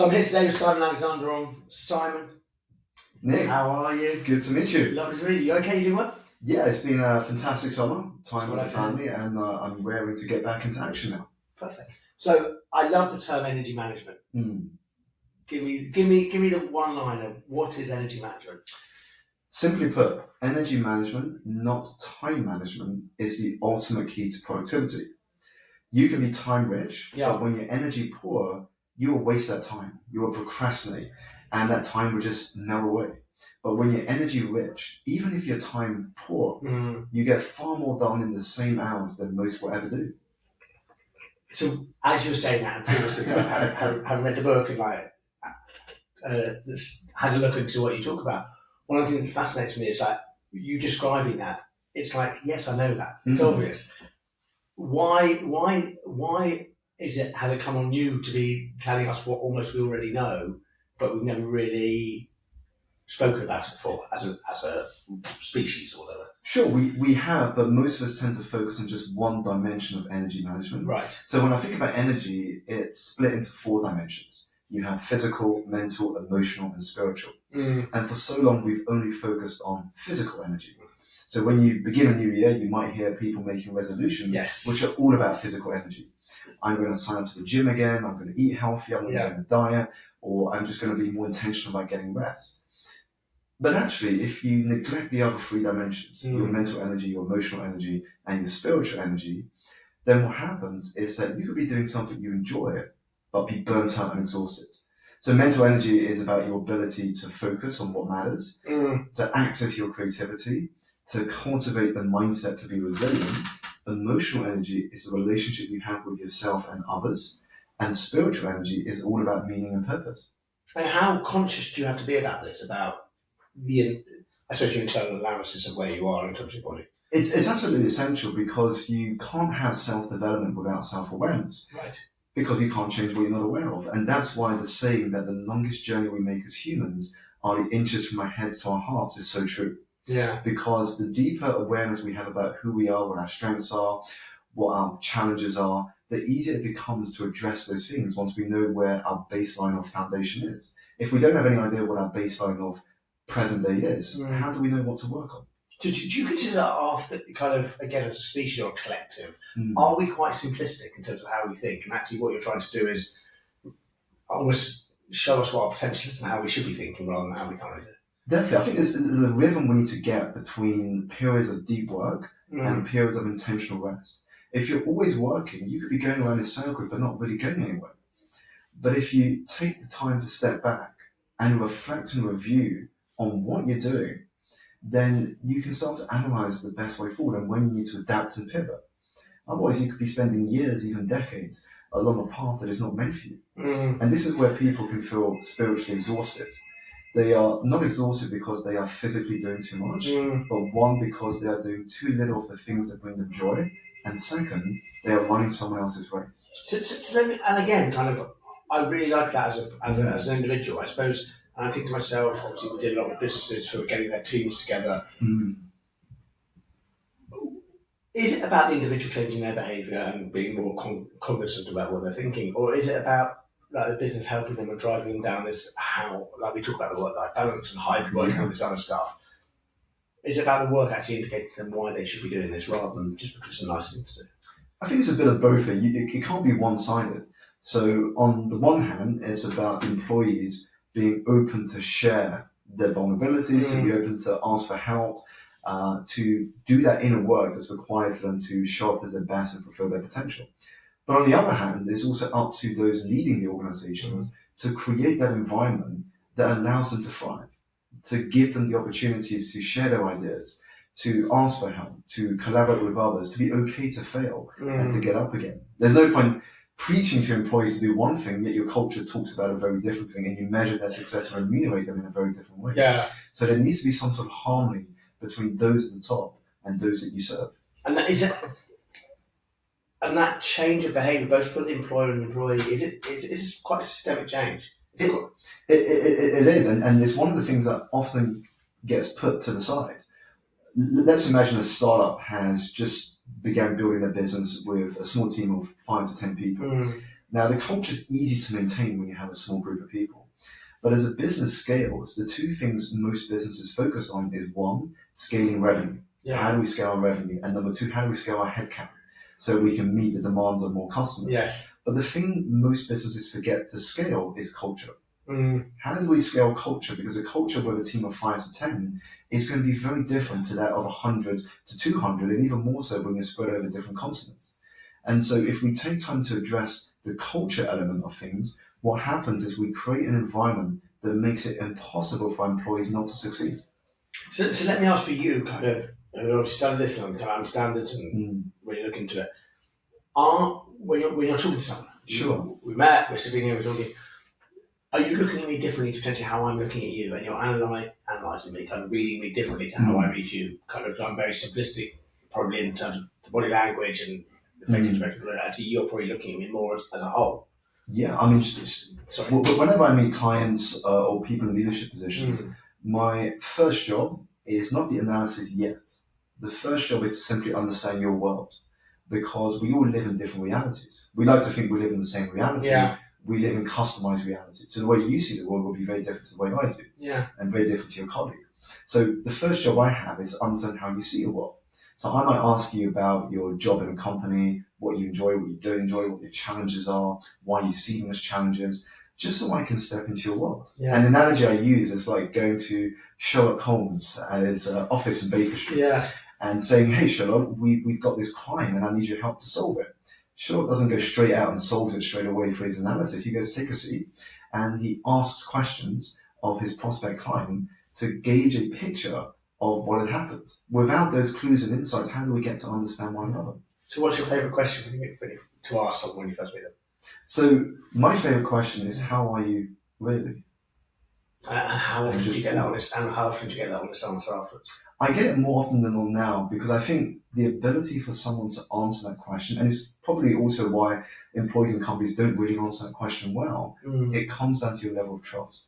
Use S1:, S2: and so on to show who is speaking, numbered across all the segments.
S1: So I'm here today with Simon Alexander Ong. Simon,
S2: Nick,
S1: how are you?
S2: good to meet you.
S1: Lovely to meet you. You okay? You doing well?
S2: Yeah, it's been a fantastic summer, time
S1: what
S2: with
S1: I
S2: the
S1: found.
S2: family, and I'm raring to get back into action now.
S1: Perfect. So I love the term energy management. Give me the one line of what is energy management.
S2: Simply put, energy management, not time management, is the ultimate key to productivity. You can be time rich, but when you're energy poor, you will waste that time. You will procrastinate, and that time will just melt away. But when you're energy rich, even if you're time poor, you get far more done in the same hours than most will ever do.
S1: So as you were saying that, and previously having read the book and had a look into what you talk about, one of the things that fascinates me is like you describing that. It's like, yes, I know that. It's obvious. Why is it? Has it come on you to be telling us what almost we already know, but we've never really spoken about it before as a species or whatever?
S2: Sure, we have, but most of us tend to focus on just one dimension of energy management.
S1: Right.
S2: So when I think about energy, it's split into 4 dimensions. You have physical, mental, emotional, and spiritual. And for so long, we've only focused on physical energy. So when you begin a new year, you might hear people making resolutions, which are all about physical energy. I'm going to sign up to the gym again, I'm going to eat healthy, I'm going to go on a diet, or I'm just going to be more intentional about getting rest. But actually, if you neglect the other 3 dimensions, your mental energy, your emotional energy, and your spiritual energy, then what happens is that you could be doing something you enjoy, but be burnt out and exhausted. So mental energy is about your ability to focus on what matters, to access your creativity, to cultivate the mindset to be resilient. Emotional energy is the relationship you have with yourself and others, and spiritual energy is all about meaning and purpose.
S1: And how conscious do you have to be about this, about your internal analysis of where you are in terms of your body?
S2: It's absolutely essential because you can't have self-development without self-awareness.
S1: Right.
S2: Because you can't change what you're not aware of. And that's why the saying that the longest journey we make as humans are the inches from our heads to our hearts is so true.
S1: Yeah.
S2: Because the deeper awareness we have about who we are, what our strengths are, what our challenges are, the easier it becomes to address those things once we know where our baseline or foundation is. If we don't have any idea what our baseline of present day is, how do we know what to work on?
S1: Do you consider our kind of, again, as a species or a collective, are we quite simplistic in terms of how we think? And actually what you're trying to do is almost show us what our potential is and how we should be thinking rather than how we currently do.
S2: Definitely. I think there's a rhythm we need to get between periods of deep work and periods of intentional rest. If you're always working, you could be going around in circles but not really going anywhere. But if you take the time to step back and reflect and review on what you're doing, then you can start to analyze the best way forward and when you need to adapt and pivot. Otherwise, you could be spending years, even decades, along a path that is not meant for you. And this is where people can feel spiritually exhausted. They are not exhausted because they are physically doing too much, but one, because they are doing too little of the things that bring them joy, and second, they are running someone else's race.
S1: So let me, and again, kind of, I really like that as an individual, I suppose. And I think to myself, obviously, we did a lot of businesses who are getting their teams together. Is it about the individual changing their behaviour and being more cognizant about what they're thinking, or is it about the business helping them and driving them down this like we talk about the work-life balance and hybrid work and all this other stuff? Is it about the work actually indicating to them why they should be doing this rather than just because it's a nice thing to do?
S2: I think it's a bit of both. It can't be one-sided. So on the one hand, it's about employees being open to share their vulnerabilities, to be open to ask for help, to do that inner work that's required for them to show up as their best and fulfill their potential. But on the other hand, it's also up to those leading the organizations to create that environment that allows them to thrive, to give them the opportunities to share their ideas, to ask for help, to collaborate with others, to be okay to fail and to get up again. There's no point preaching to employees to do one thing, yet your culture talks about a very different thing and you measure their success and remunerate them in a very different way.
S1: Yeah.
S2: So there needs to be some sort of harmony between those at the top and those that you serve.
S1: And that is it. And that change of behaviour, both for the employer and the employee, is it quite a systemic change?
S2: It is, and it's one of the things that often gets put to the side. Let's imagine a startup has just began building their business with a small team of 5 to 10 people. Now, the culture is easy to maintain when you have a small group of people. But as a business scales, the two things most businesses focus on is one, scaling revenue.
S1: Yeah.
S2: How do we scale our revenue? And number two, how do we scale our headcount so we can meet the demands of more customers?
S1: Yes.
S2: But the thing most businesses forget to scale is culture.
S1: Mm.
S2: How do we scale culture? Because a culture with a team of 5 to 10 is going to be very different to that of 100 to 200, and even more so when you're spread over different continents. And so if we take time to address the culture element of things, what happens is we create an environment that makes it impossible for employees not to succeed.
S1: So let me ask for you, kind of, who studied this and kind of understand it and really look into it. When you're talking to someone,
S2: Sure.
S1: we met, we're sitting here, we're talking. Are you looking at me differently to potentially how I'm looking at you, and you're analysing me, kind of reading me differently to how I read you? Kind of, I'm very simplistic, probably in terms of the body language and the facial expression. But actually, you're probably looking at me more as a whole.
S2: Yeah, I mean, whenever I meet clients or people in leadership positions, my first job is not the analysis yet. The first job is to simply understand your world, because we all live in different realities. We like to think we live in the same reality.
S1: Yeah.
S2: We live in customized reality. So the way you see the world will be very different to the way I do.
S1: Yeah.
S2: And very different to your colleague. So the first job I have is to understand how you see your world. So I might ask you about your job in a company, what you enjoy, what you don't enjoy, what your challenges are, why you see them as challenges, just so I can step into your world.
S1: Yeah.
S2: And the analogy I use is like going to Sherlock Holmes at his office in Baker Street and saying, hey, Sherlock, we've got this crime and I need your help to solve it. Sherlock doesn't go straight out and solves it straight away for his analysis. He goes, take a seat, and he asks questions of his prospect client to gauge a picture of what had happened. Without those clues and insights, how do we get to understand one another?
S1: So what's your favourite question to ask someone when you first meet them?
S2: So my favourite question is, how are you really?
S1: How often do you get that honest? And how often do you get that honest answer afterwards?
S2: I get it more often than not now, because I think the ability for someone to answer that question, and it's probably also why employees and companies don't really answer that question well, it comes down to your level of trust.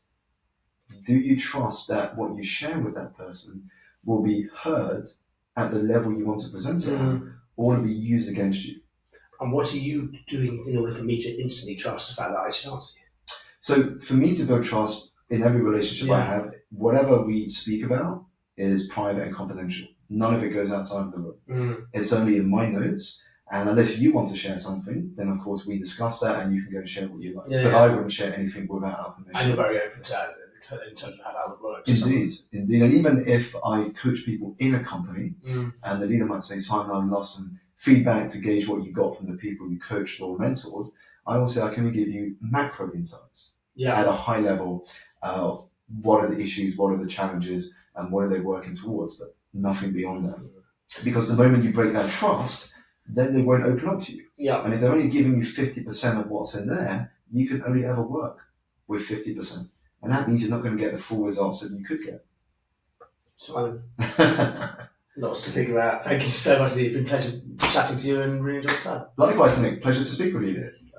S2: Do you trust that what you share with that person will be heard at the level you want to present it at, or will it be used against you?
S1: And what are you doing in order for me to instantly trust the fact that I should answer you?
S2: So for me to build trust in every relationship I have, whatever we speak about is private and confidential. None of it goes outside of the room. It's only in my notes, and unless you want to share something, then of course we discuss that and you can go and share what you like. But I wouldn't share anything without our permission.
S1: And you're very open to that in terms of how that would work.
S2: Indeed. And even if I coach people in a company, and the leader might say, Simon, I'd love some feedback to gauge what you got from the people you coached or mentored, I will say, I can give you macro insights at a high level. What are the issues, what are the challenges, and what are they working towards, but nothing beyond that. Because the moment you break that trust, then they won't open up to you.
S1: Yeah.
S2: And if they're only giving you 50% of what's in there, you can only ever work with 50%. And that means you're not going to get the full results that you could get.
S1: Simon, lots to think about. Thank you so much. It's been a pleasure chatting to you and really enjoyed the time.
S2: Likewise, Nick. Pleasure to speak with you.
S1: Yes.